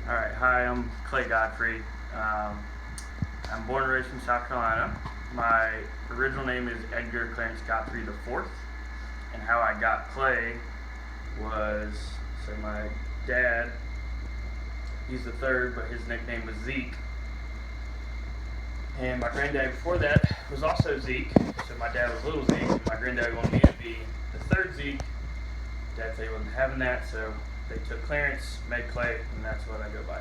Alright, hi, I'm Clay Godfrey. I'm born and raised in South Carolina. My original name is Edgar Clarence Godfrey IV, and how I got Clay was, so my dad, he's the third, but his nickname was Zeke. And my granddad before that was also Zeke, so my dad was Little Zeke, and my granddad wanted me to be the third Zeke. Dad said he wasn't having that, so they took Clarence, made Clay, and that's what I go by.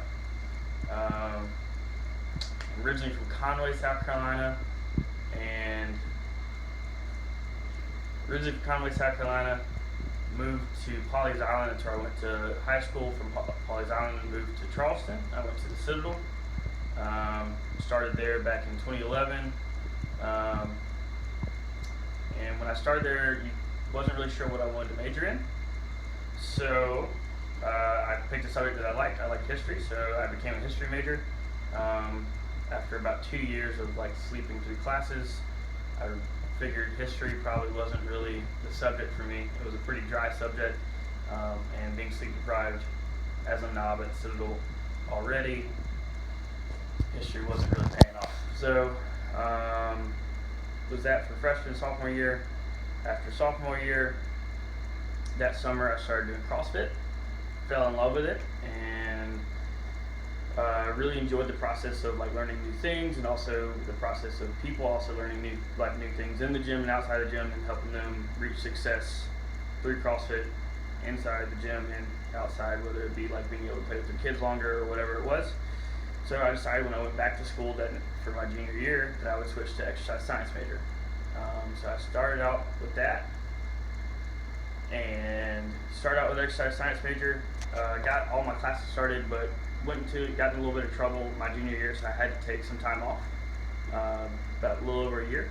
Originally from Conway, South Carolina, and moved to Pawleys Island. That's where I went to high school. From Pawleys Island, moved to Charleston. I went to the Citadel. Started there back in 2011. And when I started there, wasn't really sure what I wanted to major in. So I picked a subject that I liked. I liked history, so I became a history major. After about 2 years of sleeping through classes, I figured history probably wasn't really the subject for me. It was a pretty dry subject, and being sleep deprived as a knob at Citadel already, history wasn't really paying off. So was that for freshman and sophomore year. After sophomore year, that summer I started doing CrossFit, fell in love with it, and really enjoyed the process of learning new things, and also the process of people also learning new things in the gym and outside the gym, and helping them reach success through CrossFit inside the gym and outside, whether it be being able to play with their kids longer or whatever it was. So I decided when I went back to school that for my junior year that I would switch to exercise science major. So I started out with that, and exercise science major. Got all my classes started, but got in a little bit of trouble my junior year, so I had to take some time off, about a little over a year.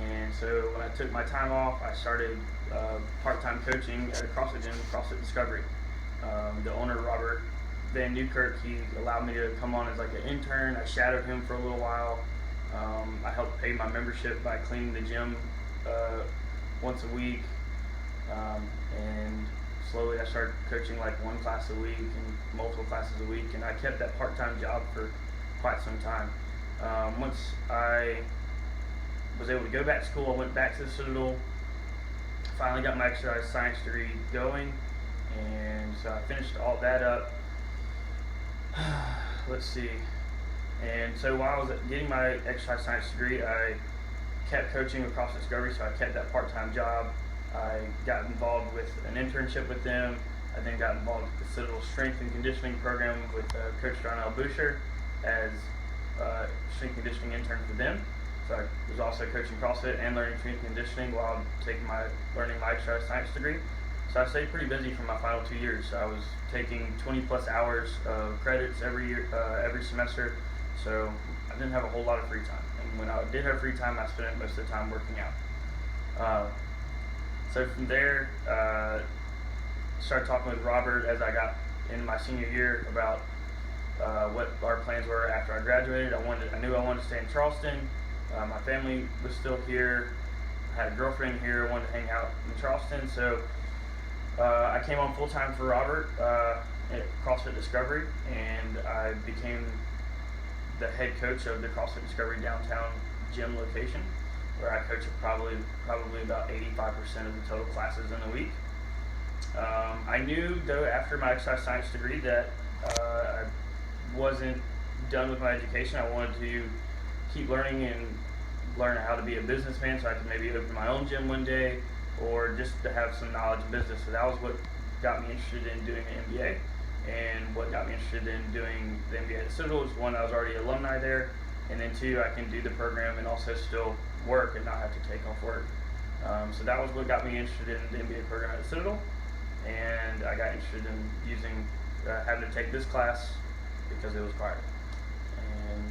And so when I took my time off, I started part-time coaching at a CrossFit gym, CrossFit Discovery. The owner, Robert Van Newkirk, he allowed me to come on as an intern. I shadowed him for a little while. I helped pay my membership by cleaning the gym once a week, and slowly I started coaching one class a week and multiple classes a week, and I kept that part-time job for quite some time. Once I was able to go back to school, I went back to the Citadel, finally got my exercise science degree going, and so I finished all that up. Let's see. And so while I was getting my exercise science degree, I kept coaching with CrossFit Discovery, so I kept that part-time job. I got involved with an internship with them. I then got involved with the Citadel Strength and Conditioning program with Coach Darnell Boucher as strength and conditioning intern for them. So I was also coaching CrossFit and learning strength and conditioning while learning my exercise science degree. So I stayed pretty busy for my final 2 years. I was taking 20+ hours of credits every semester, so I didn't have a whole lot of free time. And when I did have free time, I spent it most of the time working out. So from there, started talking with Robert as I got into my senior year about what our plans were after I graduated. I knew I wanted to stay in Charleston. My family was still here. I had a girlfriend here. I wanted to hang out in Charleston, so I came on full time for Robert at CrossFit Discovery, and I became the head coach of the CrossFit Discovery downtown gym location, where I coach probably about 85% of the total classes in a week. I knew, though, after my exercise science degree that I wasn't done with my education. I wanted to keep learning and learn how to be a businessman, so I could maybe open my own gym one day, or just to have some knowledge in business. So that was what got me interested in doing an MBA, and what got me interested in doing the MBA at Citadel was, one, I was already alumni there, and then two, I can do the program and also still work and not have to take off work. So that was what got me interested in the MBA program at Citadel, and I got interested in having to take this class because it was required. And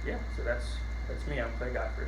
yeah, so that's me. I'm Clay Godfrey.